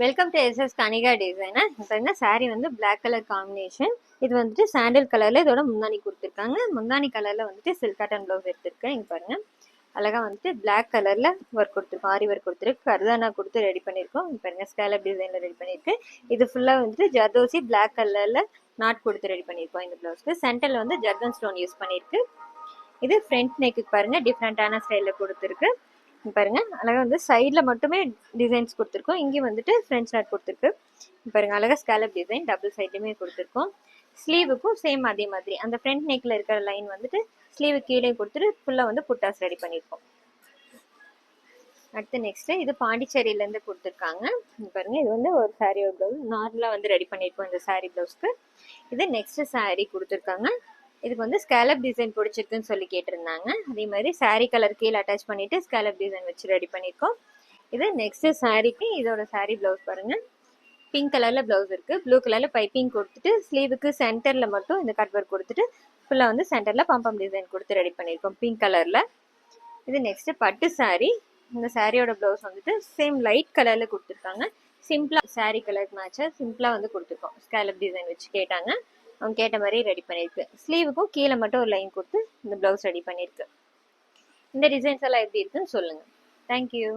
Welcome to SS Kanika designer. பாருங்க சாரீ வந்து black colour combination. இது வந்துட்டு சாண்டல் கலர்ல இதோட முந்தானி கொடுத்துருக்காங்க. முந்தானி கலர்ல வந்துட்டு சில்க் காட்டன் ப்ளவுஸ் எடுத்திருக்கேன். இங்க பாருங்க அழகா வந்துட்டு பிளாக் கலர்ல ஒர்க் கொடுத்துருக்கோம், ஆரி ஒர்க் கொடுத்துருக்கு, கர்தானா கொடுத்து ரெடி பண்ணியிருக்கோம். இங்க பாருங்க ஸ்கேலப் டிசைன்ல ரெடி பண்ணிருக்கு. இது ஃபுல்லா வந்துட்டு ஜர்தோசி பிளாக் கலர்ல நாட் கொடுத்து ரெடி பண்ணியிருக்கோம். இந்த ப்ளவுஸ்க்கு சென்டர்ல வந்து ஜர்தன் ஸ்டோன் யூஸ் பண்ணிருக்கு. இது ஃப்ரண்ட் நெக்கு பாருங்க டிஃப்ரெண்டான ஸ்டைல்ல கொடுத்துருக்கு. பாருங்க அழகா வந்து சைட்ல மட்டுமே டிசைன்ஸ் கொடுத்துருக்கோம். இங்கேயும் வந்துட்டு ஃப்ரெஞ்ச் நாட் கொடுத்துருக்கு. பாருங்க அழகா ஸ்கேலப் டிசைன் டபுள் சைடுமே கொடுத்துருக்கோம். ஸ்லீவுக்கும் சேம் அதே மாதிரி அந்த ஃப்ரண்ட் நெக்ல இருக்கிற லைன் வந்துட்டு ஸ்லீவு கீழே கொடுத்துட்டு ஃபுல்லா வந்து புட்டாஸ் ரெடி பண்ணியிருக்கோம். அடுத்து நெக்ஸ்ட் இது பாண்டிச்சேரியில இருந்து கொடுத்துருக்காங்க. பாருங்க இது வந்து ஒரு சாரி ஒரு பிளவுஸ் நார்மலா வந்து ரெடி பண்ணியிருக்கோம். இந்த சாரி பிளவுஸ்க்கு இது நெக்ஸ்ட் சாரி கொடுத்துருக்காங்க. இதுக்கு வந்து ஸ்கேலப் டிசைன் பிடிச்சிருக்குன்னு சொல்லி கேட்டிருந்தாங்க. அதே மாதிரி சாரி கலர் கீழே அட்டாச் பண்ணிட்டு ஸ்கேலப் டிசைன் வச்சு ரெடி பண்ணியிருக்கோம். இது நெக்ஸ்ட் சாரிக்கு இதோட சாரி பிளவுஸ் பாருங்க பிங்க் கலர்ல பிளவுஸ் இருக்கு. ப்ளூ கலர்ல பைப்பிங் கொடுத்துட்டு ஸ்லீவுக்கு சென்டர்ல மட்டும் இந்த கட் ஒர்க் கொடுத்துட்டு ஃபுல்லா வந்து சென்டர்ல பம்பம் டிசைன் கொடுத்து ரெடி பண்ணியிருக்கோம் பிங்க் கலர்ல. இது நெக்ஸ்ட் பட்டு சாரி. இந்த சாரியோட பிளவுஸ் வந்துட்டு சேம் லைட் கலர்ல கொடுத்துருக்காங்க. சிம்பிளா சாரி கலருக்கு மேட்சா சிம்பிளா வந்து கொடுத்துருக்கோம். ஸ்கேலப் டிசைன் வச்சு கேட்டாங்க, அவங்க கேட்ட மாதிரி ரெடி பண்ணிருக்கு. ஸ்லீவுக்கும் கீழே மட்டும் ஒரு லைன் கொடுத்து இந்த பிளவுஸ் ரெடி பண்ணிருக்கு. இந்த டிசைன்ஸ் எல்லாம் எப்படி இருக்குன்னு சொல்லுங்க. தேங்க்யூ.